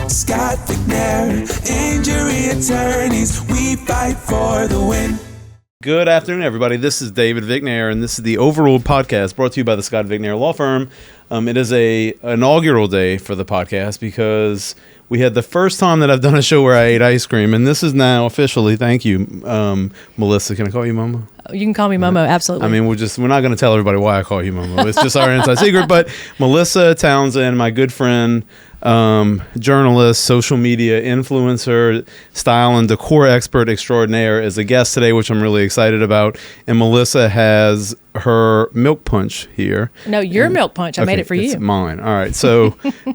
Scott McNair, injury attorneys, we fight for the win. Good afternoon, everybody. This is David Vignair, and this is the Overruled Podcast, brought to you by the Scott Vignair Law Firm. It is a inaugural day for the podcast because we had the first time that I've done a show where I ate ice cream, and this is now officially, thank you, Melissa. Can I call you Mama? You can call me Momo, absolutely. I mean, we're not going to tell everybody why I call you Momo. It's just our inside secret. But Melissa Townsend, my good friend, journalist, social media influencer, style and decor expert extraordinaire, is a guest today, which I'm really excited about. And Melissa has her milk punch here. No, your milk punch. I made it for you. It's mine. All right. So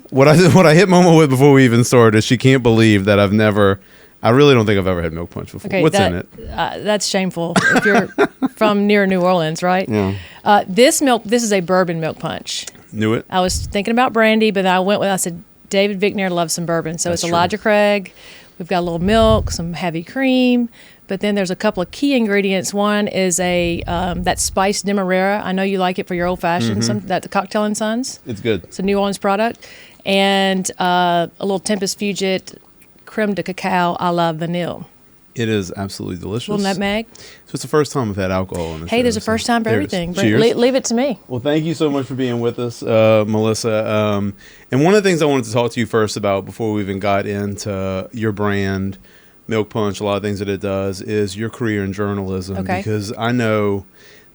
what I hit Momo with before we even started is she can't believe that I really don't think I've ever had milk punch before. Okay, What's in it? That's shameful if you're from near New Orleans, right? Yeah. This is a bourbon milk punch. Knew it. I was thinking about brandy, but I said, David Vignair loves some bourbon. So That's it's Elijah Craig. We've got a little milk, some heavy cream, but then there's a couple of key ingredients. One is that spiced demerara. I know you like it for your old fashioned, that the Cocktail and Sons. It's good. It's a New Orleans product. And a little Tempest Fugit creme de cacao a la vanille. It is absolutely delicious. Little nutmeg. So it's the first time I've had alcohol in this show. Hey, there's a first time for everything. Cheers. Leave it to me. Well, thank you so much for being with us, Melissa. And one of the things I wanted to talk to you first about before we even got into your brand, Milk Punch, a lot of things that it does, is your career in journalism. Okay. Because I know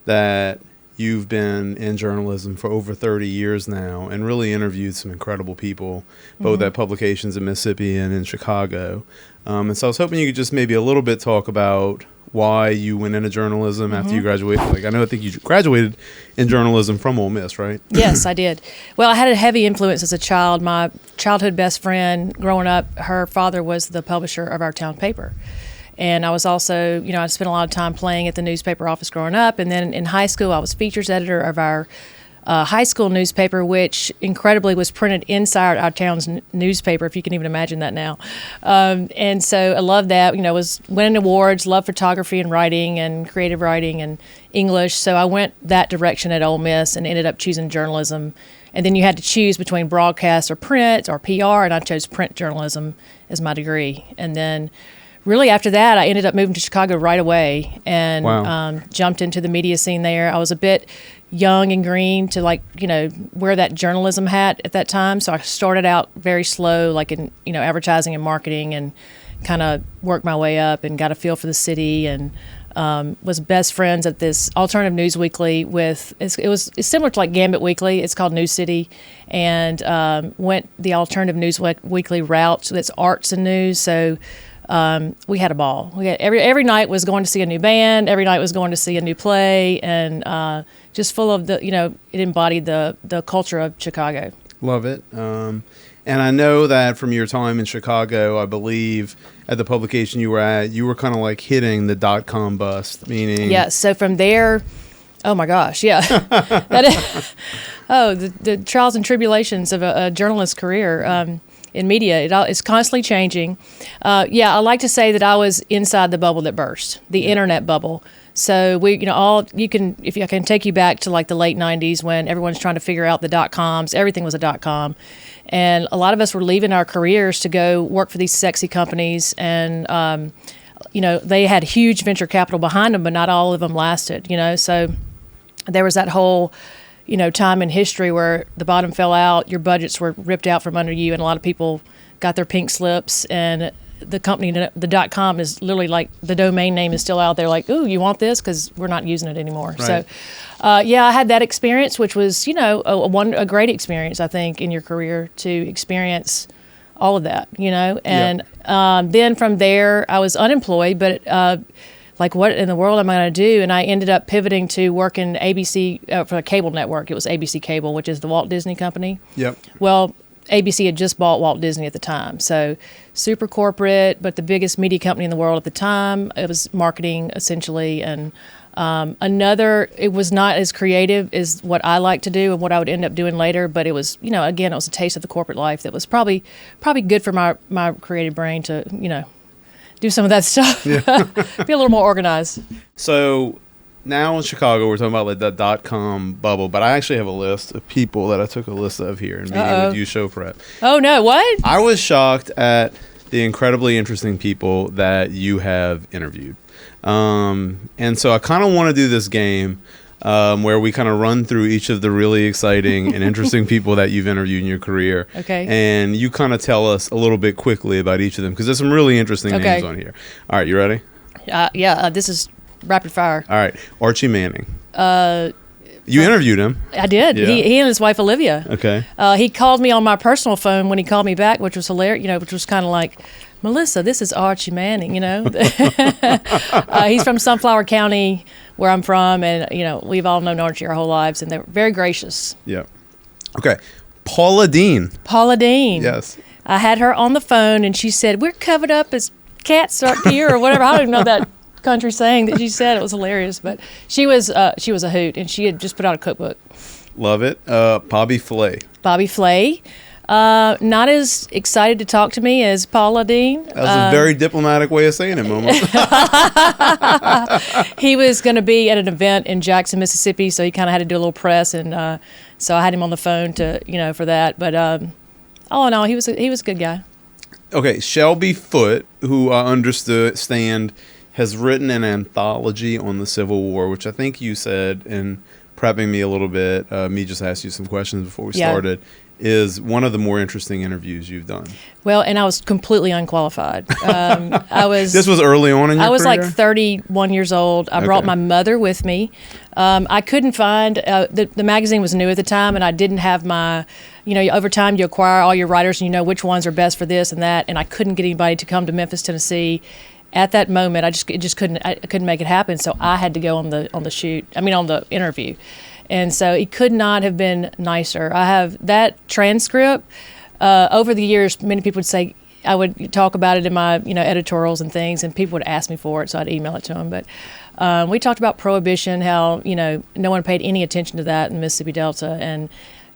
that you've been in journalism for over 30 years now and really interviewed some incredible people, both at publications in Mississippi and in Chicago. And so I was hoping you could just maybe a little bit talk about why you went into journalism after you graduated. I think you graduated in journalism from Ole Miss, right? Yes, I did. Well, I had a heavy influence as a child. My childhood best friend growing up, her father was the publisher of our town paper. And I was also, I spent a lot of time playing at the newspaper office growing up. And then in high school, I was features editor of our high school newspaper, which incredibly was printed inside our town's newspaper, if you can even imagine that now. And so I loved that, was winning awards, loved photography and writing and creative writing and English. So I went that direction at Ole Miss and ended up choosing journalism. And then you had to choose between broadcast or print or PR, and I chose print journalism as my degree. And then really after that, I ended up moving to Chicago right away and jumped into the media scene there. I was a bit young and green to wear that journalism hat at that time. So I started out very slow, in, advertising and marketing, and kind of worked my way up and got a feel for the city, and was best friends at this alternative news weekly it's similar to Gambit Weekly. It's called News City, and went the alternative news weekly route. So that's arts and news. So we had a ball. We had every night was going to see a new band. Every night was going to see a new play, and just full of it embodied the culture of Chicago. Love it. And I know that from your time in Chicago, I believe at the publication you were at, you were kind of hitting the .com bust, meaning... Yeah, so from there, oh my gosh, yeah. The trials and tribulations of a journalist career in media. It's constantly changing. I like to say that I was inside the bubble that burst, the internet bubble. So if I can take you back to the late 90s when everyone's trying to figure out the .coms, everything was a .com. And a lot of us were leaving our careers to go work for these sexy companies, and they had huge venture capital behind them, but not all of them lasted. So there was that whole time in history where the bottom fell out, your budgets were ripped out from under you, and a lot of people got their pink slips, and the company, the .com is literally the domain name is still out there ooh, you want this? Because we're not using it anymore. Right. So, I had that experience, which was, a great experience, I think, in your career to experience all of that, And then from there, I was unemployed, but what in the world am I going to do? And I ended up pivoting to work in ABC for a cable network. It was ABC Cable, which is the Walt Disney Company. Yep. Well, ABC had just bought Walt Disney at the time. So super corporate, but the biggest media company in the world at the time. It was marketing, essentially. And it was not as creative as what I like to do and what I would end up doing later. But it was, again, it was a taste of the corporate life that was probably good for my creative brain to, do some of that stuff. Yeah. Be a little more organized. So now in Chicago, we're talking about like the .com bubble, but I actually have a list of people that I took a list of here in meeting with you show prep. Oh, no, what? I was shocked at the incredibly interesting people that you have interviewed. And so I kind of want to do this game where we kind of run through each of the really exciting and interesting people that you've interviewed in your career. Okay. And you kind of tell us a little bit quickly about each of them, because there's some really interesting names on here. All right, you ready? This is rapid fire. All right. Archie Manning. You interviewed him. I did. Yeah. He and his wife Olivia. Okay. He called me on my personal phone when he called me back, which was hilarious. Which was kind of like, Melissa, this is Archie Manning. He's from Sunflower County, where I'm from, and we've all known Archie our whole lives, and they're very gracious. Yeah. Okay. Paula Dean. Paula Dean. Yes. I had her on the phone, and she said, "We're covered up as cats up here," or whatever. I don't even know that country saying that she said. It was hilarious, but she was a hoot, and she had just put out a cookbook. Love it. Bobby Flay. Bobby Flay. Not as excited to talk to me as Paula Dean. That was a very diplomatic way of saying it, Momo. He was going to be at an event in Jackson, Mississippi, so he kind of had to do a little press, and so I had him on the phone to for that. But all in all, he was a good guy. Okay, Shelby Foote, who I understand has written an anthology on the Civil War, which I think you said in prepping me a little bit. Me just asked you some questions before we started. Is one of the more interesting interviews you've done. Well, and I was completely unqualified. This was early on in your career? I was like 31 years old. I brought my mother with me. I couldn't find, the magazine was new at the time, and I didn't have my, over time you acquire all your writers and you know which ones are best for this and that, and I couldn't get anybody to come to Memphis, Tennessee. At that moment, I couldn't make it happen, so I had to go on the interview. And so it could not have been nicer. I have that transcript. Over the years, many people would say, I would talk about it in my editorials and things, and people would ask me for it, so I'd email it to them. But we talked about Prohibition, how no one paid any attention to that in the Mississippi Delta. And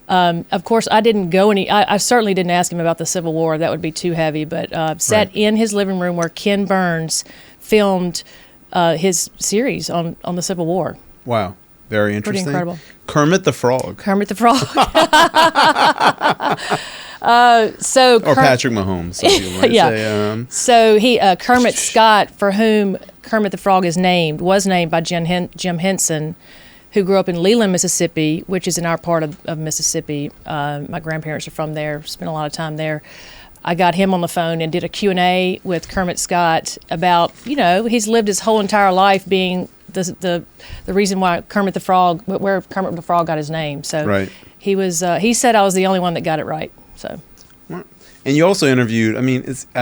of course, I didn't go I certainly didn't ask him about the Civil War. That would be too heavy. But sat in his living room where Ken Burns filmed his series on the Civil War. Wow. Very interesting. Pretty incredible. Kermit the Frog. Kermit the Frog. Or Patrick Mahomes, some people might say. So Kermit Scott, for whom Kermit the Frog was named by Jim Henson, who grew up in Leland, Mississippi, which is in our part of Mississippi. My grandparents are from there, spent a lot of time there. I got him on the phone and did a Q&A with Kermit Scott about, he's lived his whole entire life being the reason why Kermit the Frog, where Kermit the Frog got his name. So he was he said I was the only one that got it right. So. And you also interviewed. I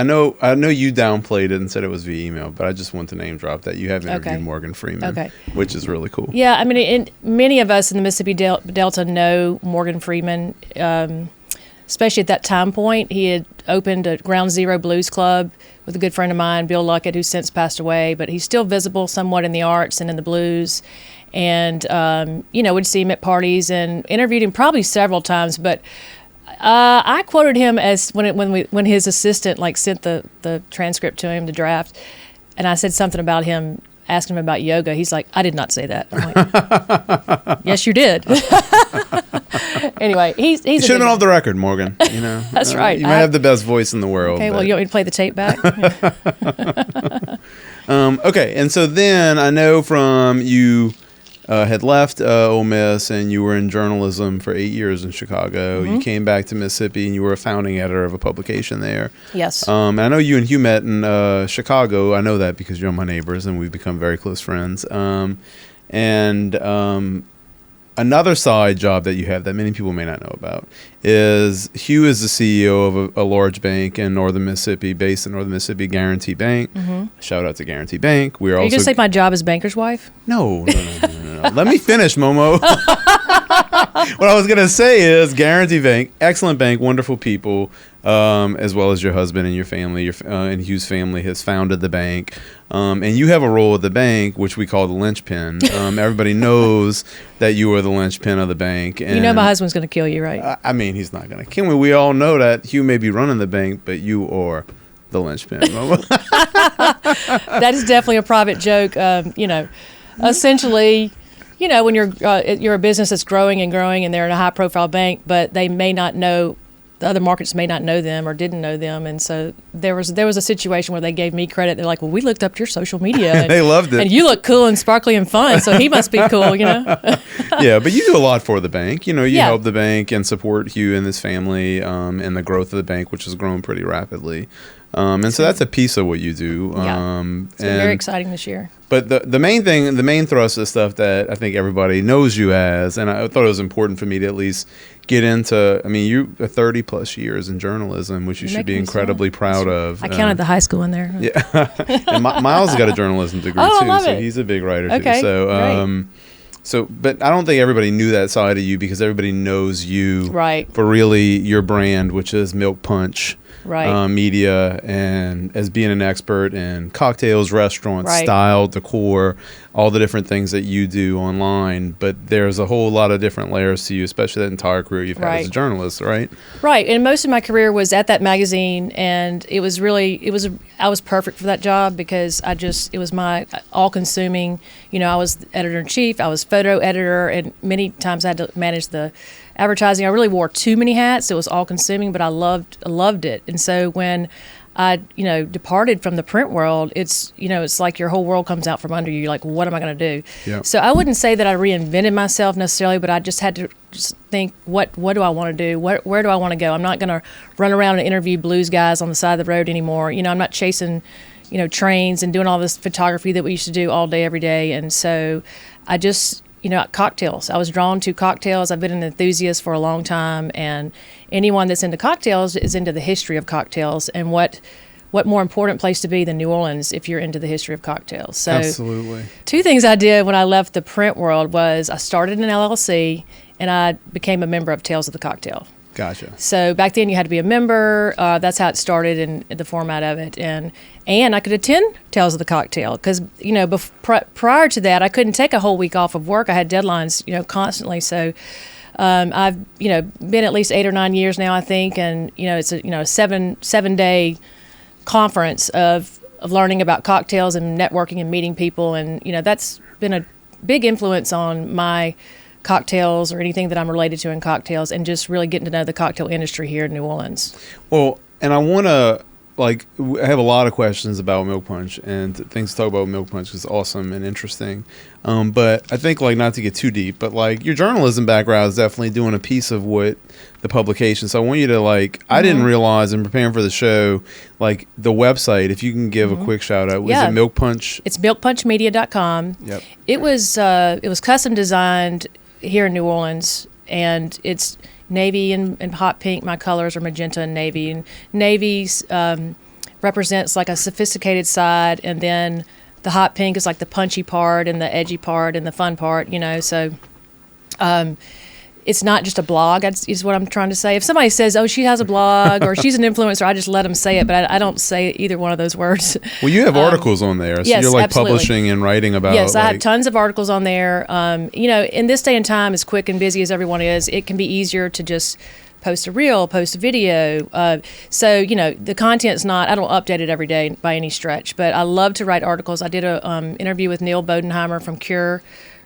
know you downplayed it and said it was via email, but I just want to name drop that you have interviewed Morgan Freeman, which is really cool. Yeah, many of us in the Mississippi Delta know Morgan Freeman. Especially at that time point, he had opened a Ground Zero Blues Club with a good friend of mine, Bill Luckett, who's since passed away, but he's still visible somewhat in the arts and in the blues. And, would see him at parties and interviewed him probably several times. But I quoted him as when his assistant sent the transcript to him, the draft, and I said something about him, asking him about yoga. He's like, I did not say that. I'm like, yes, you did. Anyway, he should have been off the record, Morgan. That's right. You might have the best voice in the world. Okay, well, you want me to play the tape back? Okay, and so then I know from you had left Ole Miss and you were in journalism for 8 years in Chicago. Mm-hmm. You came back to Mississippi and you were a founding editor of a publication there. Yes. And I know you and Hugh met in Chicago. I know that because you're my neighbors and we've become very close friends. Another side job that you have that many people may not know about is Hugh is the CEO of a large bank in Northern Mississippi, based in Northern Mississippi, Guarantee Bank. Mm-hmm. Shout out to Guarantee Bank. Are you going to say my job is banker's wife? No. Let me finish, Momo. What I was going to say is Guarantee Bank, excellent bank, wonderful people, as well as your husband and your family, and Hugh's family has founded the bank. And you have a role at the bank, which we call the linchpin. Everybody knows that you are the linchpin of the bank. And my husband's going to kill you, right? He's not going to kill me. We all know that Hugh may be running the bank, but you are the linchpin. That is definitely a private joke. essentially, when you're a business that's growing and growing, and they're in a high profile bank, but they may not know. The other markets may not know them or didn't know them, and so there was a situation where they gave me credit. They're like, "Well, we looked up your social media, and they loved it, and you look cool and sparkly and fun, so he must be cool." Yeah, but you do a lot for the bank. You help the bank and support Hugh and his family and the growth of the bank, which has grown pretty rapidly. And so that's a piece of what you do. It's been very exciting this year. But the main thrust of stuff that I think everybody knows you as, and I thought it was important for me to at least get into. I mean, you are 30 plus years in journalism, which you should be incredibly proud of. I counted the high school in there. Yeah, and Miles got a journalism degree too, I love so it. he's a big writer too. Okay, So, but I don't think everybody knew that side of you because everybody knows you for really your brand, which is Milk Punch. Media, and as being an expert in cocktails, restaurants, style, decor, all the different things that you do online. But there's a whole lot of different layers to you, especially that entire career you've had as a journalist, right? Right. And most of my career was at that magazine, and I was perfect for that job because it was my all-consuming. I was editor-in-chief, I was photo editor, and many times I had to manage the advertising. I really wore too many hats. It was all-consuming, but I loved it. And so when I, departed from the print world, it's like your whole world comes out from under you. You're like, what am I going to do? Yep. So I wouldn't say that I reinvented myself necessarily, but I just had to think, what do I want to do? Where do I want to go? I'm not going to run around and interview blues guys on the side of the road anymore. I'm not chasing, trains and doing all this photography that we used to do all day, every day. And so I just... cocktails. I was drawn to cocktails. I've been an enthusiast for a long time, and anyone that's into cocktails is into the history of cocktails. And what more important place to be than New Orleans if you're into the history of cocktails? So, absolutely. Two things I did when I left the print world was I started an LLC and I became a member of Tales of the Cocktail. Gotcha. So back then you had to be a member. That's how it started in the format of it. And I could attend Tales of the Cocktail because, prior to that, I couldn't take a whole week off of work. I had deadlines, constantly. So I've, been at least 8 or 9 years now, I think. And, it's a 7-day conference of learning about cocktails and networking and meeting people. And, that's been a big influence on my cocktails or anything that I'm related to in cocktails, and just really getting to know the cocktail industry here in New Orleans. Well, and I want to, I have a lot of questions about Milk Punch and things to talk about Milk Punch is awesome and interesting. But I think, not to get too deep, but, your journalism background is definitely doing a piece of what the publication. So I want you to, I didn't realize in preparing for the show, the website, if you can give a quick shout out. Was it Milk Punch? It's milkpunchmedia.com. Yep. It was custom designed here in New Orleans, and it's navy and hot pink. My colors are magenta and navy. And navy represents a sophisticated side, and then the hot pink is the punchy part and the edgy part and the fun part, So it's not just a blog, is what I'm trying to say. If somebody says, oh, she has a blog or she's an influencer, I just let them say it, but I don't say either one of those words. Well, you have articles on there, so yes, you're absolutely. Publishing and writing about. Yes, I have tons of articles on there. In this day and time, as quick and busy as everyone is, it can be easier to just post a reel, post a video. So the content's not, I don't update it every day by any stretch, but I love to write articles. I did a interview with Neil Bodenheimer from Cure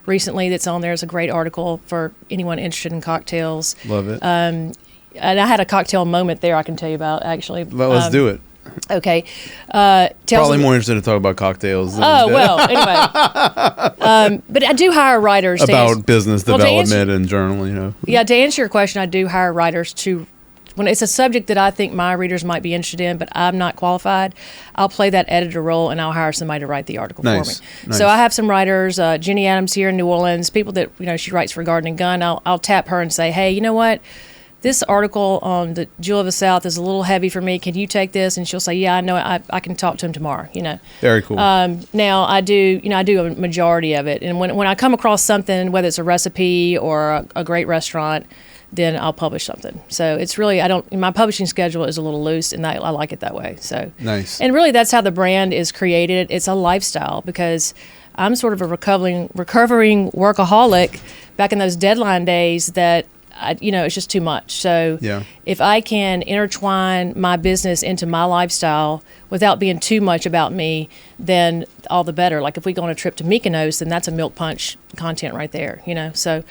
recently that's on there. It's a great article for anyone interested in cocktails. Love it. And I had a cocktail moment there I can tell you about, actually. Well, let's do it. Okay. Probably more interested to talk about cocktails. Anyway. But I do hire writers. About business development and journal, Yeah, to answer your question, I do hire writers when it's a subject that I think my readers might be interested in, but I'm not qualified, I'll play that editor role and I'll hire somebody to write the article for me. Nice. So I have some writers, Jenny Adams here in New Orleans, people that, she writes for Garden and Gun. I'll tap her and say, hey, you know what? This article on the Jewel of the South is a little heavy for me. Can you take this? And she'll say, yeah, I know. I can talk to him tomorrow, Very cool. Now I do a majority of it. And when I come across something, whether it's a recipe or a great restaurant, then I'll publish something. So it's really, my publishing schedule is a little loose, and I like it that way. So nice. And really that's how the brand is created. It's a lifestyle because I'm sort of a recovering workaholic back in those deadline days that it's just too much. So if I can intertwine my business into my lifestyle without being too much about me, then all the better. Like if we go on a trip to Mykonos, then that's a milk punch content right there, So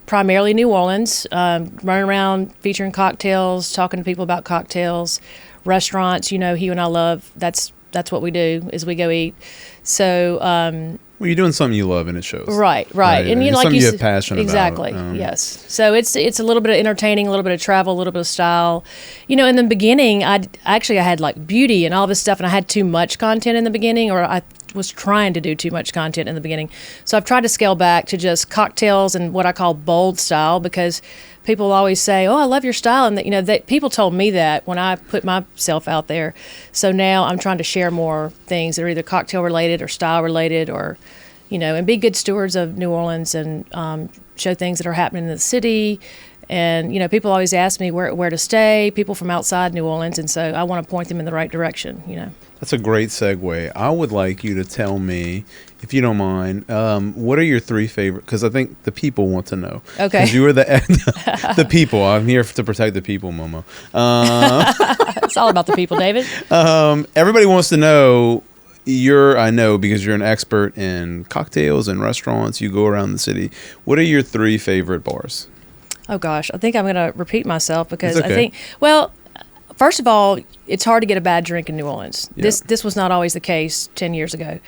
primarily New Orleans, running around featuring cocktails, talking to people about cocktails, restaurants. Hugh and I love, that's what we do, is we go eat. So well, you're doing something you love, and it shows. Right. And like something you have passion exactly, about. yes. So it's a little bit of entertaining, a little bit of travel, a little bit of style. In the beginning, I had like beauty and all this stuff, and I had too much content in the beginning, or I was trying to do too much content in the beginning. So I've tried to scale back to just cocktails and what I call bold style, because people always say, "Oh, I love your style," and that people told me that when I put myself out there. So now I'm trying to share more things that are either cocktail related or style related, or and be good stewards of New Orleans, and show things that are happening in the city. And people always ask me where to stay. People from outside New Orleans, and so I want to point them in the right direction. That's a great segue. I would like you to tell me, if you don't mind, what are your 3 favorite? Because I think the people want to know. Okay. Because you are the people. I'm here to protect the people, Momo. It's all about the people, David. Everybody wants to know. I know, because you're an expert in cocktails and restaurants. You go around the city. What are your 3 favorite bars? Oh gosh, I think I'm going to repeat myself, because okay. I think, first of all, it's hard to get a bad drink in New Orleans. Yeah. This was not always the case 10 years ago.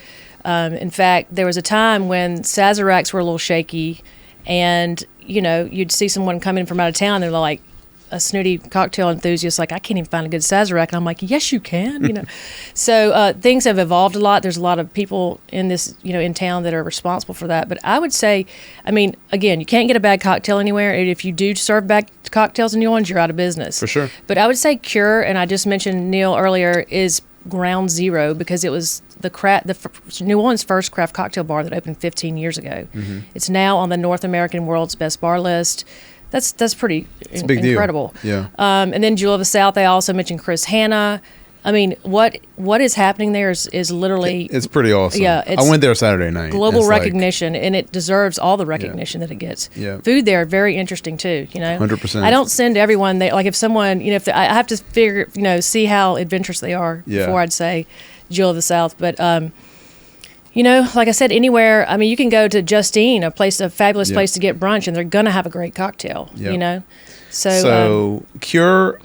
In fact, there was a time when Sazeracs were a little shaky, and you'd see someone come in from out of town, and they're like a snooty cocktail enthusiast, like, I can't even find a good Sazerac, and I'm like, yes, you can. So things have evolved a lot. There's a lot of people in this, in town that are responsible for that. But I would say, again, you can't get a bad cocktail anywhere. And if you do serve bad cocktails in New Orleans, you're out of business. For sure. But I would say Cure, and I just mentioned Neil earlier, is ground zero, because it was New Orleans' first craft cocktail bar that opened 15 years ago. Mm-hmm. It's now on the North American World's Best Bar list. That's pretty incredible. Deal. Yeah. And then Jewel of the South, I also mentioned Chris Hanna. What is happening there is literally... It's pretty awesome. Yeah. I went there Saturday night. Global recognition, and it deserves all the recognition that it gets. Yeah. Food there, very interesting too, 100%. I don't send everyone there. Like if someone, I have to figure, see how adventurous they are before I'd say Jewel of the South. But, like I said, anywhere, you can go to Justine, a fabulous place to get brunch, and they're going to have a great cocktail, So Cure,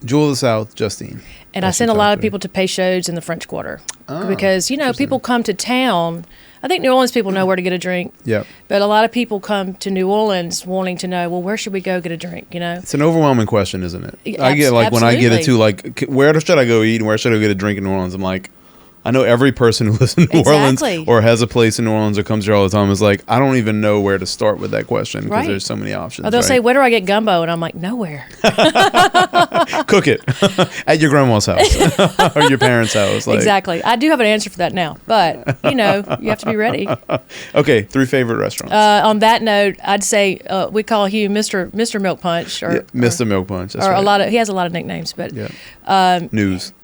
Jewel of the South, Justine. And I send a lot of people to Peychaud's in the French Quarter, because, people come to town. I think New Orleans people know where to get a drink. Yeah. But a lot of people come to New Orleans wanting to know, well, where should we go get a drink, It's an overwhelming question, isn't it? I get when I get it too, where should I go eat and where should I get a drink in New Orleans? I'm like, I know every person who lives in New Orleans or has a place in New Orleans or comes here all the time is like, I don't even know where to start with that question, because there's so many options. Or they'll say, where do I get gumbo? And I'm like, nowhere. Cook it at your grandma's house or your parents' house. Exactly. I do have an answer for that now, but you have to be ready. Okay, 3 favorite restaurants. On that note, I'd say we call Hugh Mr. Milk Punch, or Mr. Milk Punch. That's right. He has a lot of nicknames, but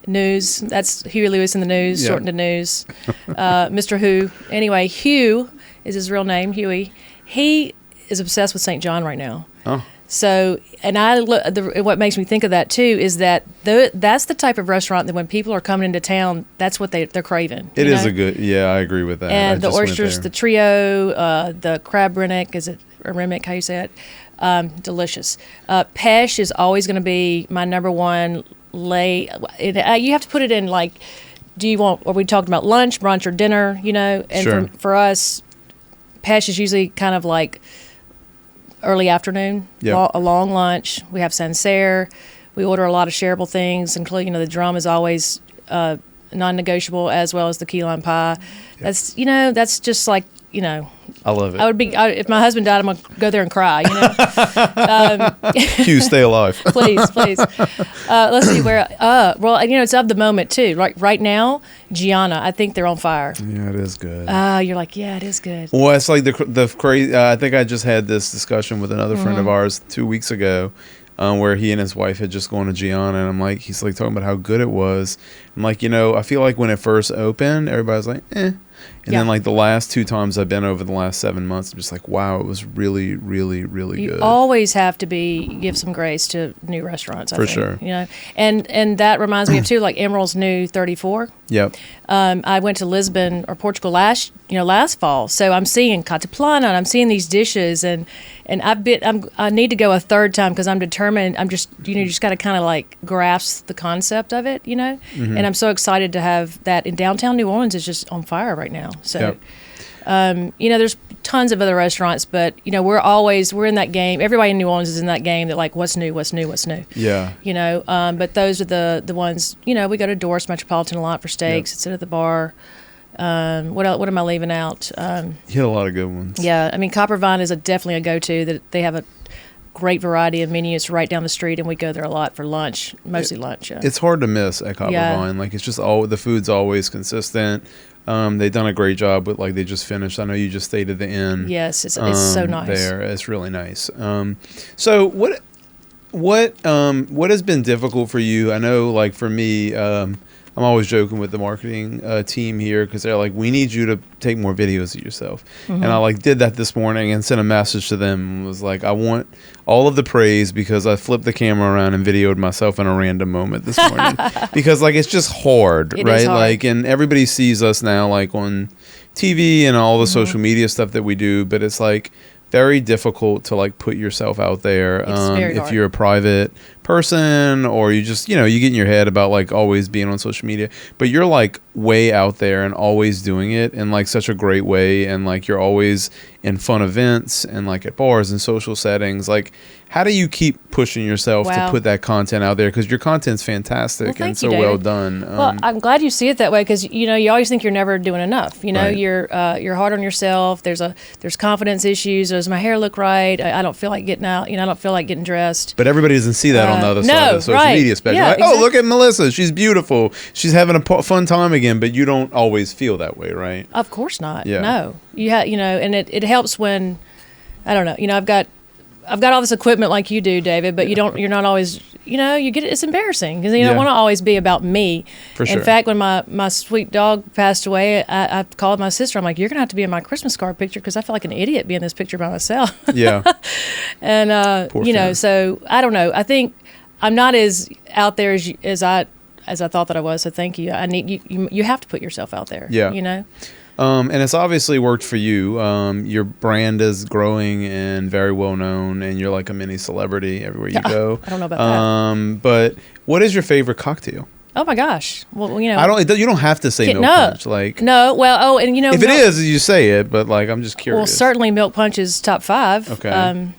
News. That's Huey Lewis in the News, shortened to News. Mr. Who. Anyway, Hugh is his real name, Huey. He is obsessed with St. John right now. Oh. So, and what makes me think of that too is that that's the type of restaurant that when people are coming into town, that's what they're craving. It is a good, I agree with that. And the oysters, the trio, the crab rennet, is it or remick? How you say it? Delicious. Pesh is always going to be my number one. You have to put it in do you want? Are we talking about lunch, brunch, or dinner? And sure. for us, Pesh is usually kind of like early afternoon, a long lunch. We have Sancerre. We order a lot of shareable things, including the drum is always non-negotiable, as well as the key lime pie. Yep. That's just like I love it. I would be if my husband died, I'm gonna go there and cry. Hugh, stay alive. please. Let's see where. It's of the moment too. Right now, Gianna. I think they're on fire. Yeah, it is good. You're like, yeah, it is good. Well, it's like the crazy. I think I just had this discussion with another friend of ours 2 weeks ago, where he and his wife had just gone to Gianna, and he's talking about how good it was. I'm like, I feel like when it first opened, everybody was like, eh. And then like the last 2 times I've been over the last 7 months, I'm just like, wow, it was really, really, really good. You always have to give some grace to new restaurants. I For think, sure. You know, and that reminds me of too, like Emerald's new 34. Yep. I went to Lisbon or Portugal last fall, so I'm seeing cataplana and I'm seeing these dishes, and I need to go a third time because I'm determined. I'm just you just got to kind of like grasp the concept of it, you know. Mm-hmm. And I'm so excited to have that in downtown New Orleans. Is just on fire right now. So, there's tons of other restaurants, but we're in that game. Everybody in New Orleans is in that game that like what's new. Yeah. But those are the ones. We go to Doris Metropolitan a lot for steaks. Sit at the bar. What else, what am I leaving out? You hit a lot of good ones. Yeah, I mean Copper Vine is definitely a go-to. That they have a great variety of menus right down the street, and we go there a lot for lunch, mostly lunch. Yeah. It's hard to miss at Copper Vine. Like it's just the food's always consistent. They've done a great job with they just finished. I know you just stayed at the inn. Yes, it's so nice. There, it's really nice. So what has been difficult for you? I know, like for me, I'm always joking with the marketing team here because they're like, we need you to take more videos of yourself. Mm-hmm. And I did that this morning and sent a message to them and was like, I want all of the praise because I flipped the camera around and videoed myself in a random moment this morning because it's just hard, it right? Is hard. And everybody sees us now on TV and all the social media stuff that we do, but it's very difficult to put yourself out there if you're a private person or you just you get in your head about always being on social media, but you're way out there and always doing it in such a great way, and you're always in fun events and at bars and social settings. How do you keep pushing yourself to put that content out there, because your content's fantastic and so well done? Well, I'm glad you see it that way, because you always think you're never doing enough. Right. You're hard on yourself. There's confidence issues. Does my hair look right? I don't feel like getting out. I don't feel like getting dressed. But everybody doesn't see that on the other side of the social media spectrum. Yeah, Oh, look at Melissa. She's beautiful. She's having a fun time again. But you don't always feel that way, right? Of course not. Yeah. No. And it helps when, I don't know, I've got all this equipment like you do, David, but you're not always, it's embarrassing because you don't want to always be about me. For sure. In fact, when my sweet dog passed away, I called my sister. I'm like, you're going to have to be in my Christmas card picture because I feel like an idiot being in this picture by myself. Yeah. And, so I don't know. I think I'm not as out there as I thought that I was. So thank you. I need you have to put yourself out there. Yeah. And it's obviously worked for you. Your brand is growing and very well known, and you're like a mini celebrity everywhere you go. I don't know about that. But what is your favorite cocktail? Oh my gosh! Well, you don't have to say milk punch. No. Well, and if it is, you say it. But I'm just curious. Well, certainly milk punch is top 5. Okay.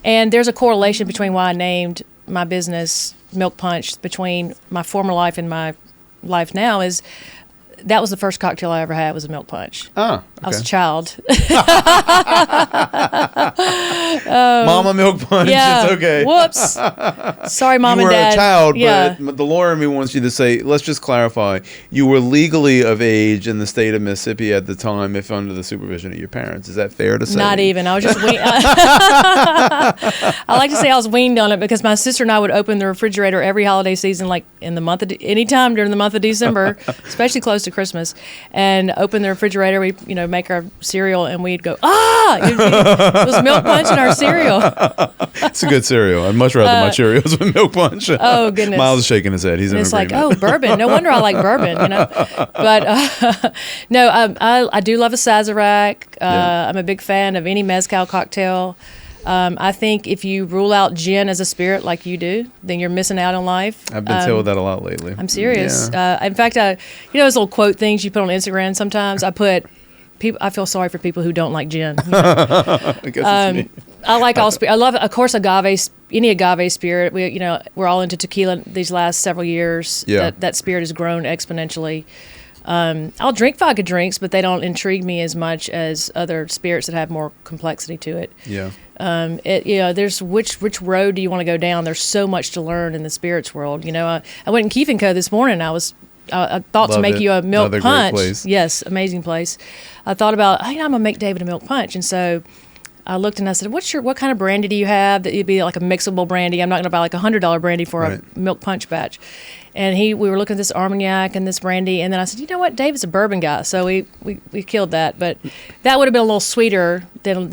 And there's a correlation between why I named my business Milk Punch between my former life and my life now is. That was the first cocktail I ever had was a milk punch. Oh, okay. I was a child. Mama milk punch. Yeah. It's okay. Whoops. Sorry, Mom and Dad. You were a child, yeah. but the lawyer in me wants you to say, let's just clarify. You were legally of age in the state of Mississippi at the time if under the supervision of your parents. Is that fair to say? Not even. I was just weaned. I like to say I was weaned on it because my sister and I would open the refrigerator every holiday season, in the month of anytime during the month of December, especially close to Christmas, and open the refrigerator. We make our cereal and we'd go it was milk punch in our cereal. It's a good cereal. I'd much rather my Cheerios with milk punch. Oh goodness. Miles is shaking his head. He's in agreement. Bourbon. No wonder I like bourbon. But no, I do love a Sazerac. I'm a big fan of any mezcal cocktail. I think if you rule out gin as a spirit like you do, then you're missing out on life. I've been told that a lot lately. I'm serious. Yeah. In fact, those little quote things you put on Instagram sometimes, I feel sorry for people who don't like gin. I guess it's me. I like all spirit. I love, of course, any agave spirit. We're all into tequila these last several years. Yeah. That spirit has grown exponentially. I'll drink vodka drinks, but they don't intrigue me as much as other spirits that have more complexity to it. Yeah. There's which road do you want to go down? There's so much to learn in the spirits world. I went in Keith & Co. this morning. I thought to make you a milk punch. Great place. Yes, amazing place. I thought about, I'm gonna make David a milk punch, and so I looked and I said, what kind of brandy do you have that would be like a mixable brandy? I'm not gonna buy like $100 brandy for a milk punch batch. And we were looking at this Armagnac and this brandy, and then I said, you know what, David's a bourbon guy, so we killed that. But that would have been a little sweeter than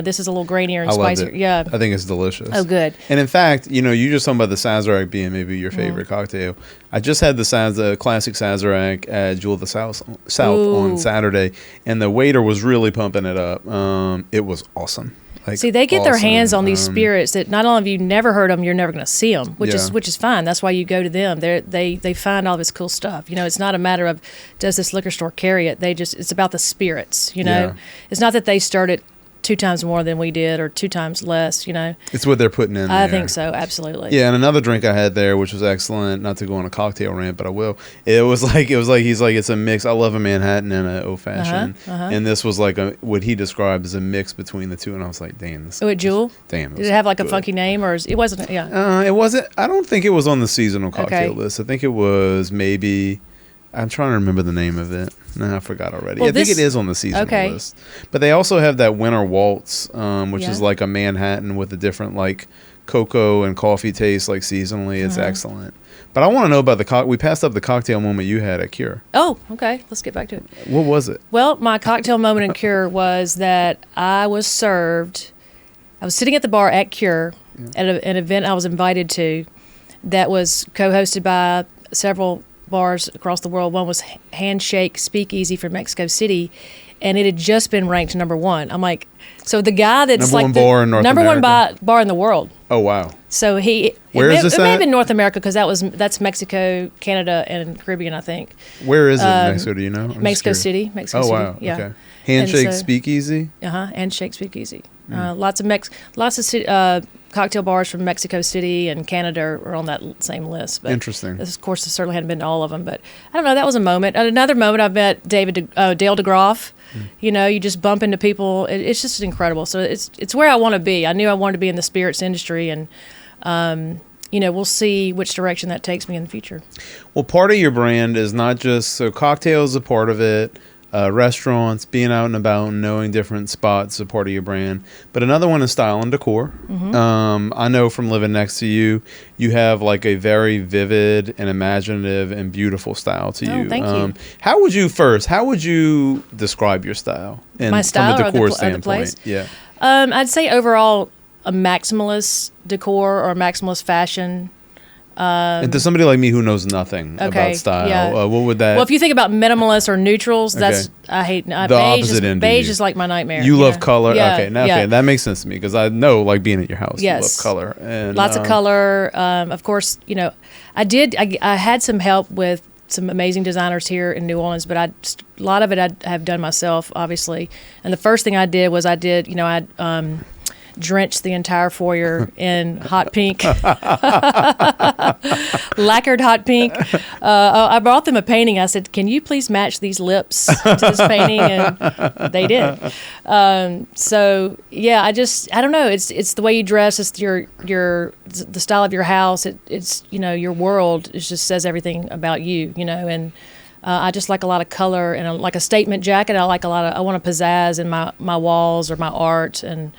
this is a little grainier and spicier. Yeah, I think it's delicious. Oh, good. And in fact, you just talking about the Sazerac being maybe your favorite cocktail. I just had the classic Sazerac at Jewel of the South on Saturday, and the waiter was really pumping it up. It was awesome. See, they get their hands on these spirits that not only have you never heard them, you're never going to see them, which is fine. That's why you go to them. They find all this cool stuff. It's not a matter of does this liquor store carry it. It's about the spirits. It's not that they start it 2 times more than we did or 2 times less. It's what they're putting in. I think so, absolutely. Yeah, and another drink I had there, which was excellent. Not to go on a cocktail rant, but I will. It was like he's like it's a mix. I love a Manhattan and an old fashioned, and this was like what he described as a mix between the two. And I was like, damn. At Jewel? Damn. Did it have like a funky name, or it wasn't? Yeah. It wasn't. I don't think it was on the seasonal cocktail list. I think it was maybe. I'm trying to remember the name of it. No, I forgot already. I think it is on the seasonal list. But they also have that Winter Waltz, which is like a Manhattan with a different like cocoa and coffee taste, like seasonally. It's excellent. But I want to know about we passed up the cocktail moment you had at Cure. Oh, okay. Let's get back to it. What was it? Well, my cocktail moment in Cure was that I was sitting at the bar at Cure at an event I was invited to that was co-hosted by several bars across the world. One was Handshake Speakeasy from Mexico City, and it had just been ranked number 1. I'm like, so the guy that's number like one bar in North number America. 1 bar in the world. Oh wow! So Where is this it may have at? been North America because that's Mexico, Canada, and Caribbean, I think. Where is it in Mexico? Do you know? Mexico City. Mexico City. Wow! Yeah. Okay. Handshake Speakeasy. Handshake Speakeasy. Lots of cocktail bars from Mexico City and Canada are on that same list. But interesting. This, of course, I certainly hadn't been to all of them, but I don't know. That was a moment. Another moment, I met Dale DeGroff. You just bump into people. It's just incredible. So it's where I want to be. I knew I wanted to be in the spirits industry, and we'll see which direction that takes me in the future. Well, part of your brand is not just cocktails is a part of it. Restaurants, being out and about, and knowing different spots is a part of your brand. But another one is style and decor. I know from living next to you, you have like a very vivid and imaginative and beautiful style to you. Thank you. How would you describe your style? My style from a decor or standpoint? the place? Yeah. I'd say overall a maximalist decor or a maximalist fashion. And to somebody like me who knows nothing about style, what would that? Well, if you think about minimalists or neutrals, I hate the opposite end. Beige is like my nightmare. You love color. Yeah. Okay, that makes sense to me because I know, like being at your house, you love color and lots of color. Of course, I had some help with some amazing designers here in New Orleans, but a lot of it I have done myself, obviously. And the first thing I did was I drenched the entire foyer in hot pink, lacquered hot pink. I brought them a painting. I said, "Can you please match these lips to this painting?" And they did. So yeah, I don't know. It's the way you dress. It's the style of your house. It's your world. It just says everything about you. And. I just like a lot of color and like a statement jacket. I want a pizzazz in my walls or my art and.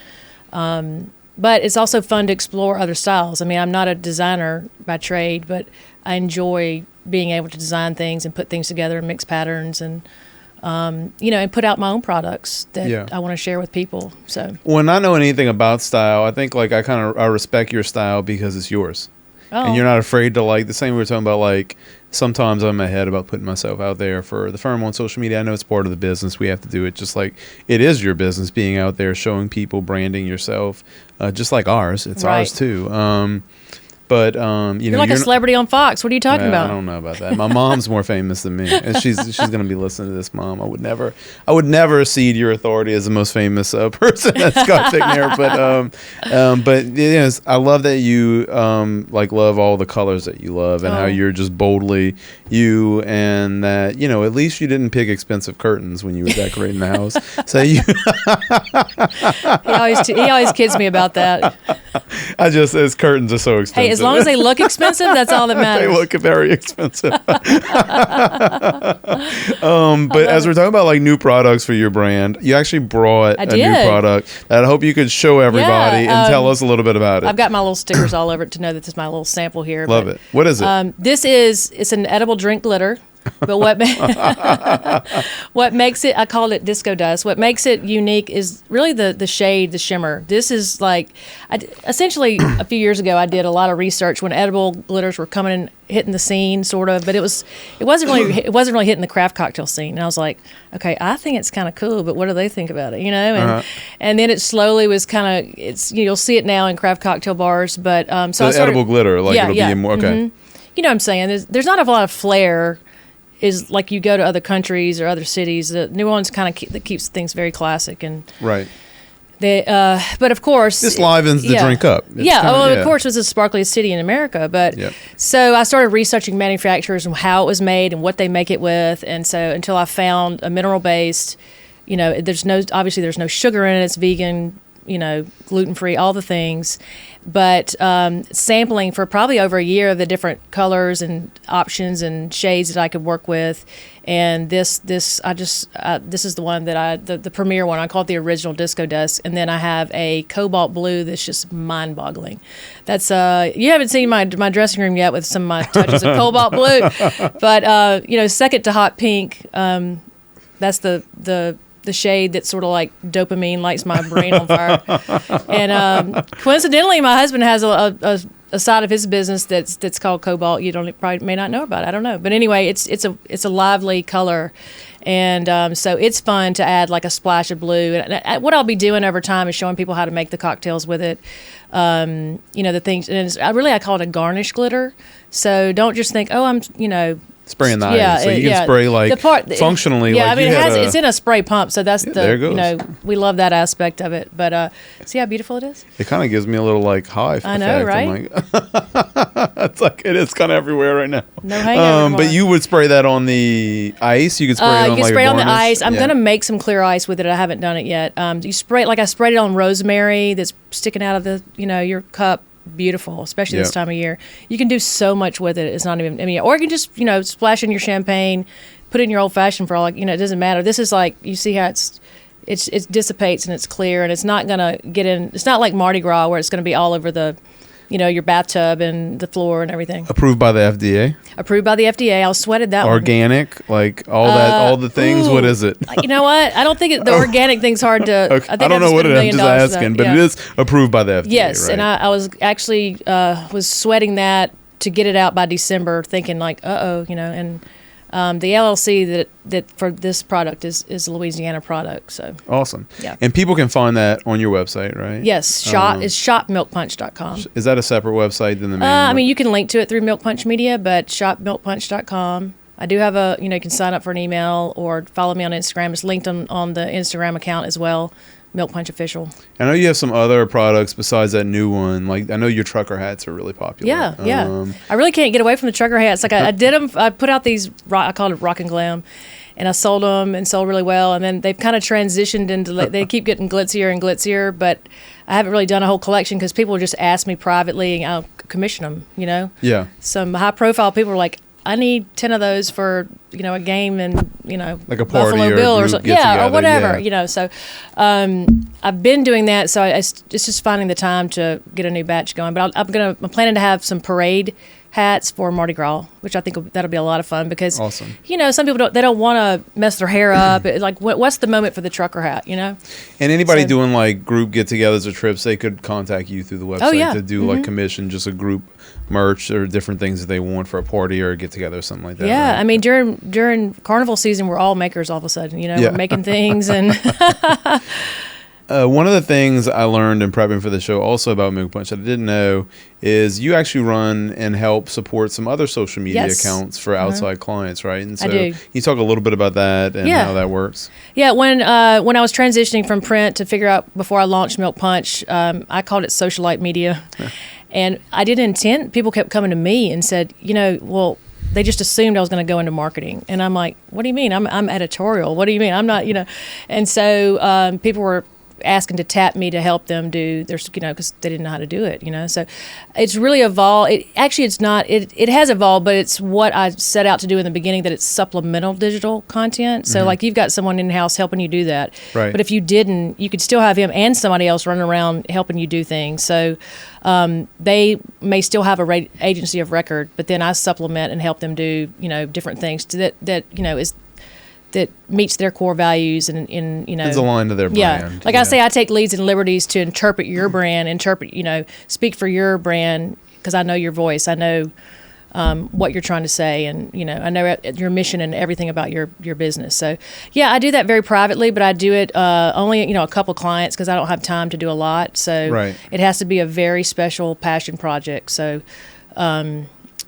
But it's also fun to explore other styles. I mean, I'm not a designer by trade, but I enjoy being able to design things and put things together and mix patterns and, and put out my own products that I want to share with people. So when I know anything about style, I think like I respect your style because it's yours. And you're not afraid to the same we were talking about, sometimes I'm ahead about putting myself out there for the firm on social media. I know it's part of the business. We have to do it just like it is your business, being out there, showing people, branding yourself, just like ours. It's ours too. But you're like a celebrity on Fox. What are you talking about? I don't know about that. My mom's more famous than me, and she's going to be listening to this. Mom, I would never cede your authority as the most famous person at Scott Fickner. But yes, I love that you love all the colors that you love and how you're just boldly you, and that at least you didn't pick expensive curtains when you were decorating the house. So you he always kids me about that. His curtains are so expensive. Hey, as long as they look expensive, that's all that matters. They look very expensive. But as we're talking about like new products for your brand, you actually brought a new product that I hope you could show everybody and tell us a little bit about it. I've got my little stickers all over it to know that this is my little sample here. Love it. What is it? It's an edible drink glitter. But what makes it, I called it disco dust. What makes it unique is really the shade, the shimmer. This is like, essentially a few years ago, I did a lot of research when edible glitters were coming and hitting the scene, sort of. But it wasn't really hitting the craft cocktail scene. And I was like, okay, I think it's kind of cool, but what do they think about it? You know, and then it slowly was kind of, you'll see it now in craft cocktail bars. But so I started, edible glitter, like it'll be more okay. Mm-hmm. You know what I'm saying? There's not a lot of flair. Is like you go to other countries or other cities. The New Orleans kind of that keeps things very classic and right. They, but of course, this livens the drink up. It's of course, it was the sparkliest city in America. But so I started researching manufacturers and how it was made and what they make it with, and so until I found a mineral based, there's no sugar in it. It's vegan, gluten free, all the things. But sampling for probably over a year of the different colors and options and shades that I could work with, and this is the one that the premier one. I call it the original disco dust, and then I have a cobalt blue that's just mind boggling. That's you haven't seen my dressing room yet with some of my touches of cobalt blue, but second to hot pink. That's the shade that sort of like dopamine lights my brain on fire. And coincidentally, my husband has a side of his business that's called Cobalt. You probably may not know about it. I don't know. But anyway, it's a lively color. And so it's fun to add like a splash of blue. And what I'll be doing over time is showing people how to make the cocktails with it. The things. And I call it a garnish glitter. So don't just think, oh, I'm, spraying the ice. So you can spray like functionally. Yeah, like it's in a spray pump, so that's there it goes. We love that aspect of it. But see how beautiful it is? It kind of gives me a little like high. I know, right? It's like it is kind of everywhere right now. No hangover. But you would spray that on the ice. You could spray it on like on the ice. I'm gonna make some clear ice with it. I haven't done it yet. You spray it like I sprayed it on rosemary that's sticking out of the your cup. Beautiful, especially this time of year. You can do so much with it. It's not even, or you can just, splash in your champagne, put it in your old fashioned for all, it doesn't matter. This is like, you see how it dissipates and it's clear and it's not going to get in. It's not like Mardi Gras where it's going to be all over the, your bathtub and the floor and everything. Approved by the FDA? Approved by the FDA. I sweated that Organic, like all the things. What is it? You know what? I don't think the organic thing's hard to. Okay. I don't know what it is. I'm just asking, but it is approved by the FDA. Yes, right? And I was actually was sweating that to get it out by December, thinking like, and the LLC that for this product is a Louisiana product. So awesome. Yeah. And people can find that on your website, right? Yes. It's shopmilkpunch.com. Is that a separate website than the main? You can link to it through Milk Punch Media, but shopmilkpunch.com. I do have you can sign up for an email or follow me on Instagram. It's linked on the Instagram account as well. Milk Punch Official. I know you have some other products besides that new one. Like I know your trucker hats are really popular. Yeah. I really can't get away from the trucker hats. Like I did them. I put out these. I called it Rock and Glam, and I sold them and sold really well. And then they've kind of transitioned into. They keep getting glitzier and glitzier, but I haven't really done a whole collection because people just ask me privately, and I'll commission them. Yeah. Some high profile people are like, I need 10 of those for, a game and, like a party Buffalo or Bill or something. Yeah, or whatever, So I've been doing that. So it's just finding the time to get a new batch going. But I'm planning to have some parade hats for Mardi Gras, which I think that'll be a lot of fun because, awesome. Some people don't want to mess their hair up. Like, what's the moment for the trucker hat, And anybody doing like group get-togethers or trips, they could contact you through the website to do like commission just a group merch or different things that they want for a party or a get-together or something like that. Yeah, right? During carnival season, we're all makers all of a sudden. We're making things and. One of the things I learned in prepping for the show also about Milk Punch that I didn't know is you actually run and help support some other social media accounts for outside clients, right? And so I do. Can you talk a little bit about that and how that works? Yeah, when I was transitioning from print to figure out before I launched Milk Punch, I called it socialite media. And I didn't intend, people kept coming to me and said, they just assumed I was going to go into marketing. And I'm like, what do you mean? I'm editorial. What do you mean? I'm not, And so people were asking to tap me to help them do their, because they didn't know how to do it, So it's really evolved. It's not. It has evolved, but it's what I set out to do in the beginning. That it's supplemental digital content. So like you've got someone in house helping you do that. Right. But if you didn't, you could still have him and somebody else running around helping you do things. So they may still have a agency of record, but then I supplement and help them do different things that meets their core values and it's aligned to their brand. Like I say, I take leads and liberties to interpret your brand, speak for your brand because I know your voice. I know what you're trying to say, and I know your mission and everything about your business. So yeah, I do that very privately, but I do it only a couple clients because I don't have time to do a lot. So it has to be a very special passion project. So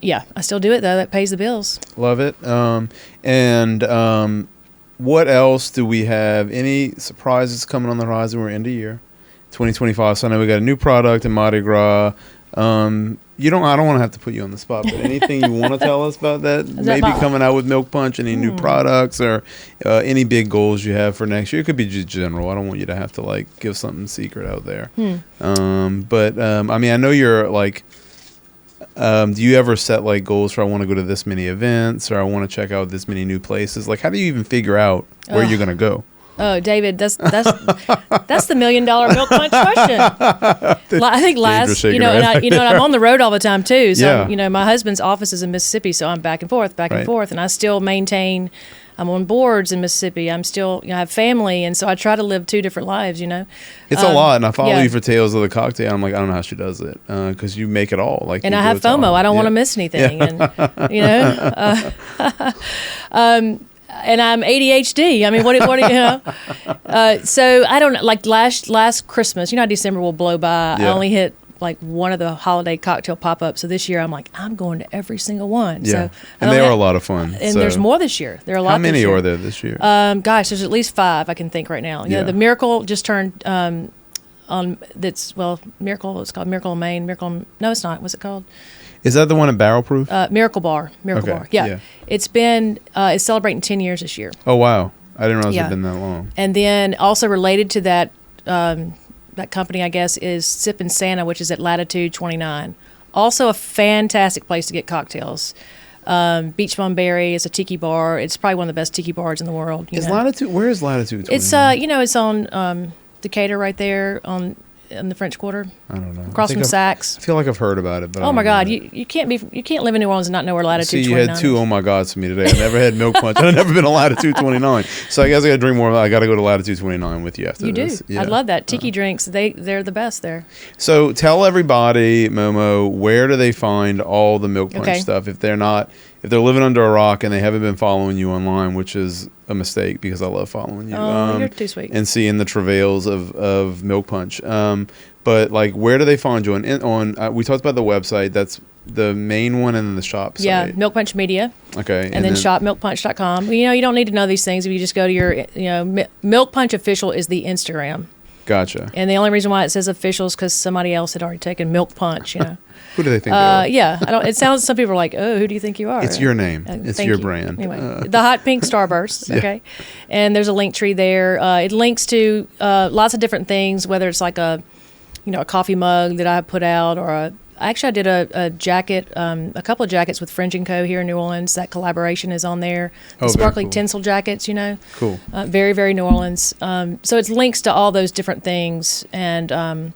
yeah, I still do it though. That pays the bills. Love it. What else do we have? Any surprises coming on the horizon? We're end of year, 2025. So I know we got a new product in Mardi Gras. I don't want to have to put you on the spot, but anything you want to tell us about that? Maybe coming out with Milk Punch, any new products or any big goals you have for next year? It could be just general. I don't want you to have to give something secret out there. I know you're do you ever set goals for I want to go to this many events or I want to check out this many new places? How do you even figure out where you're going to go? Oh, David, that's the $1 million Milk Punch question. I think last, and I'm on the road all the time too. So, my husband's office is in Mississippi, so I'm back and forth, and I still maintain. I'm on boards in Mississippi. I'm still, I have family, and so I try to live two different lives. It's a lot, and I follow you for Tales of the Cocktail. I'm like, I don't know how she does it because you make it all. And I have FOMO. I don't want to miss anything, and and I'm ADHD. I mean, what so I don't last Christmas. December will blow by. I only hit one of the holiday cocktail pop-ups. So this year I'm I'm going to every single one. Yeah. So and they are a lot of fun. And there's more this year. There are a lot. How many this year. are there this year? Gosh, there's at least 5 I can think right now. The Miracle just turned on. Miracle. It's called Miracle in Maine. No, it's not. What's it called? Is that the one at Barrel Proof? Miracle Bar. Bar. Yeah. It's been it's celebrating 10 years this year. Oh wow! I didn't realize it'd been that long. And then also related to that. That company, I guess, is Sippin' Santa, which is at Latitude 29. Also a fantastic place to get cocktails. Beach Bum Berry is a tiki bar. It's probably one of the best tiki bars in the world. Latitude? Where is Latitude 29? It's it's on Decatur right there in the French Quarter. I don't know. Across from Saks. I feel like I've heard about it, but oh my God, you can't live in New Orleans and not know where Latitude 29 is. You had 2 oh my gods for me today. I've never had Milk Punch. I've never been to Latitude 29. So I guess I got to drink more. I got to go to Latitude 29 with you after this. You do. I love that. Tiki drinks, they're the best there. So tell everybody, Momo, where do they find all the Milk Punch stuff if they're living under a rock and they haven't been following you online, which is a mistake because I love following you. Oh, you're too sweet. And seeing the travails of Milk Punch. But where do they find you? We talked about the website. That's the main one, and then the shop site. Yeah, Milk Punch Media. Okay. And then shopmilkpunch.com. You don't need to know these things if you just go to your, Milk Punch Official is the Instagram. Gotcha. And the only reason why it says official is because somebody else had already taken Milk Punch, Who do they think they are? Yeah. It sounds, some people are like, oh, who do you think you are? It's your name. It's your brand. Anyway, the Hot Pink Starburst, okay? And there's a link tree there. It links to lots of different things, whether it's a coffee mug that I put out, or I did a jacket, a couple of jackets with Fringe & Co. here in New Orleans. That collaboration is on there. The sparkly tinsel jackets, Cool. Very, very New Orleans. So it's links to all those different things. And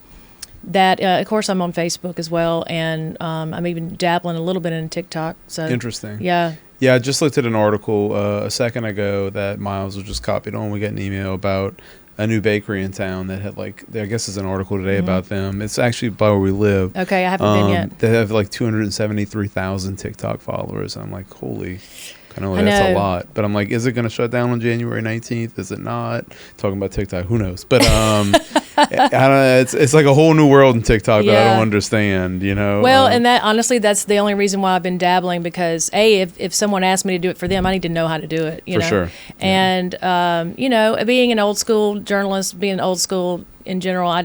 that, of course, I'm on Facebook as well. And I'm even dabbling a little bit in TikTok. So interesting. Yeah. Yeah, I just looked at an article a second ago that Miles was just copied on. We got an email about a new bakery in town that had I guess there's an article today about them. It's actually by where we live. Okay, I haven't been yet. They have 273,000 TikTok followers. I'm like, holy, that's a lot. But I'm like, is it going to shut down on January 19th? Is it not? Talking about TikTok, who knows? But I don't know, it's like a whole new world in TikTok that I don't understand, Well, and that honestly, that's the only reason why I've been dabbling, because if someone asked me to do it for them, I need to know how to do it, For sure. And, being an old school journalist, being old school in general, I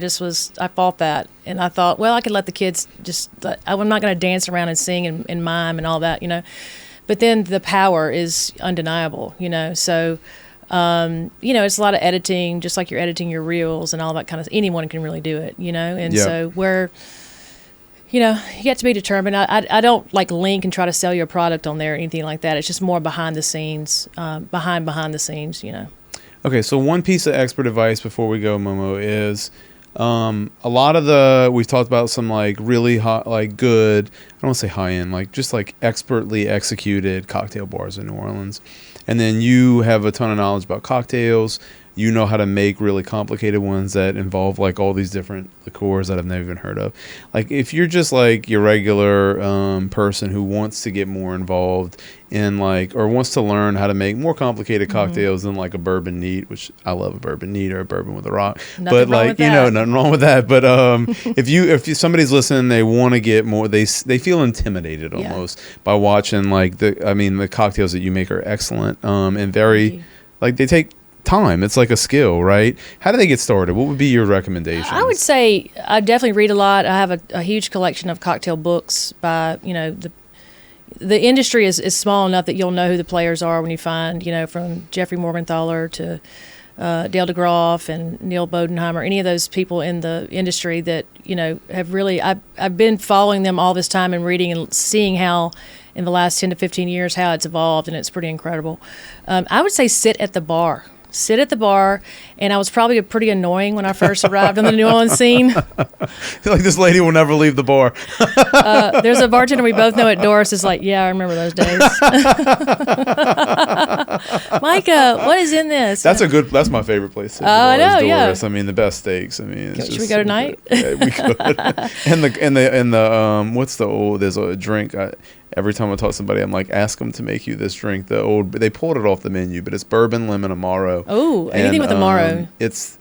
fought that. And I thought, well, I could let the kids I'm not going to dance around and sing and mime and all that, But then the power is undeniable, So It's a lot of editing, just like you're editing your reels and all that kind of. Anyone can really do it, And so you have to be determined. I don't like link and try to sell your product on there or anything like that. It's just more behind the scenes, behind the scenes, Okay, so one piece of expert advice before we go, Momo, is a lot of we've talked about some like really hot, like good, I don't want to say high end, like just like expertly executed cocktail bars in New Orleans. And then you have a ton of knowledge about cocktails. You know how to make really complicated ones that involve like all these different liqueurs that I've never even heard of. Like if you're just like your regular person who wants to get more involved in like, or wants to learn how to make more complicated cocktails than like a bourbon neat, which I love a bourbon neat or a bourbon with a rock. Nothing wrong with that. Nothing wrong with that. But if somebody's listening, they want to get more, they feel intimidated almost by watching like the cocktails that you make are excellent and very like they take time. It's like a skill, right? How do they get started? What would be your recommendations? I would say I definitely read a lot. I have a huge collection of cocktail books by, the industry is small enough that you'll know who the players are when you find, from Jeffrey Morgenthaler to Dale DeGroff and Neil Bodenheimer, any of those people in the industry that, have really, I've been following them all this time and reading and seeing how in the last 10 to 15 years, how it's evolved, and it's pretty incredible. I would say sit at the bar. Sit at the bar, and I was probably pretty annoying when I first arrived on the New Orleans scene. Like this lady will never leave the bar. There's a bartender we both know at Doris is like, yeah, I remember those days. Micah, what is in this? That's my favorite place. I know, Doris. yeah. I mean, the best steaks. I mean, Should we go tonight? Yeah, we could. and the what's the old? There's a drink. Every time I talk to somebody, I'm like, ask them to make you this drink. They pulled it off the menu, but it's bourbon, lemon, Amaro. Oh, anything with Amaro. It's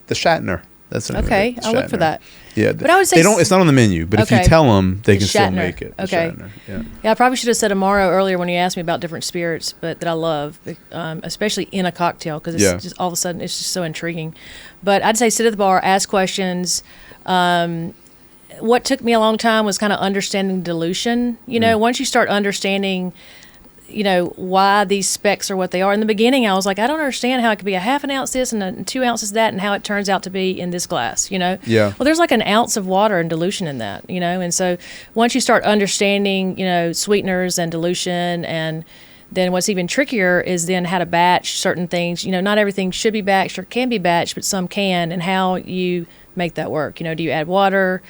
the Shatner. That's the name okay. of it. I'll look for that. Yeah, but I would say it's not on the menu. But okay. if you tell them, they can Shatner. still make it. Okay. Shatner, yeah, I probably should have said Amaro earlier when you asked me about different spirits, but that I love, especially in a cocktail because it's just all of a sudden it's just so intriguing. But I'd say sit at the bar, ask questions. What took me a long time was kind of understanding dilution. Once you start understanding, why these specs are what they are. In the beginning, I was like, I don't understand how it could be a half an ounce this and 2 ounces that, and how it turns out to be in this glass. Yeah. Well, there's like an ounce of water and dilution in that. And so once you start understanding, sweeteners and dilution, and then what's even trickier is then how to batch certain things. Not everything should be batched or can be batched, but some can, and how you make that work. Do you add water?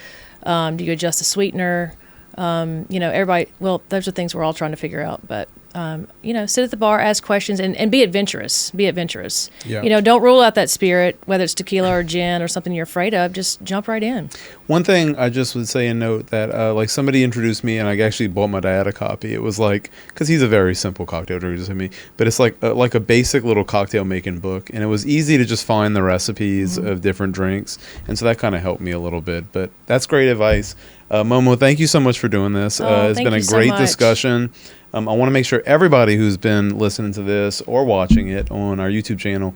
Do you adjust the sweetener? Everybody, those are things we're all trying to figure out. But, sit at the bar, ask questions, and be adventurous. Be adventurous. Yeah. Don't rule out that spirit, whether it's tequila or gin or something you're afraid of. Just jump right in. One thing I just would say and note that, like somebody introduced me, and I actually bought my dad a copy. It was like, because he's a very simple cocktail drinker, just like me, but it's like a basic little cocktail making book, and it was easy to just find the recipes of different drinks, and so that kind of helped me a little bit. But that's great advice. Momo, thank you so much for doing this. It's been a great discussion. I want to make sure everybody who's been listening to this or watching it on our YouTube channel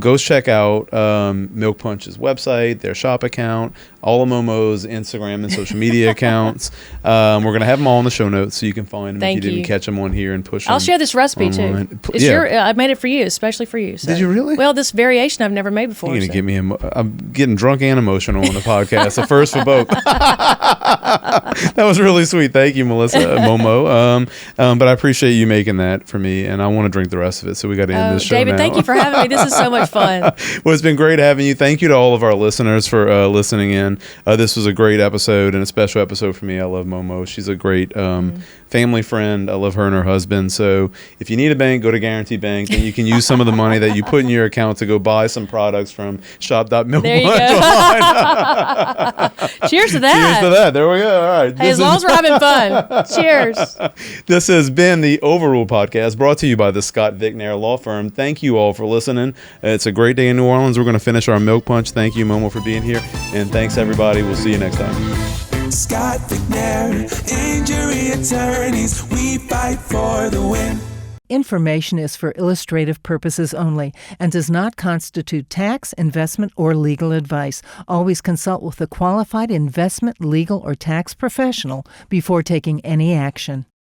goes check out Milk Punch's website, their shop account, all of Momo's Instagram and social media accounts. We're going to have them all in the show notes so you can find them if you didn't catch them on here and push them. I'll share this recipe too. It's I made it for you, especially for you. So. Did you really? Well, this variation I've never made before. You're going to get me I'm getting drunk and emotional on the podcast. A first for both. That was really sweet. Thank you, Melissa, Momo. But I appreciate you making that for me, and I want to drink the rest of it, so we got to end this show David, now. thank you for having me. This is so much fun. Well, it's been great having you. Thank you to all of our listeners for listening in. This was a great episode and a special episode for me. I love Momo. She's a great family friend. I love her and her husband. So if you need a bank, go to Guarantee Bank, and you can use some of the money that you put in your account to go buy some products from shop.milk. There you go. Cheers to that. Cheers to that. There we go. All right. Hey, as long as we're having fun. Cheers. This has been the Overrule Podcast, brought to you by the Scott Vicknair Law Firm. Thank you all for listening. It's a great day in New Orleans. We're going to finish our milk punch. Thank you, Momo, for being here. And thanks, everybody. We'll see you next time. Scott Vicknair, injury attorneys, we fight for the win. Information is for illustrative purposes only and does not constitute tax, investment, or legal advice. Always consult with a qualified investment, legal, or tax professional before taking any action.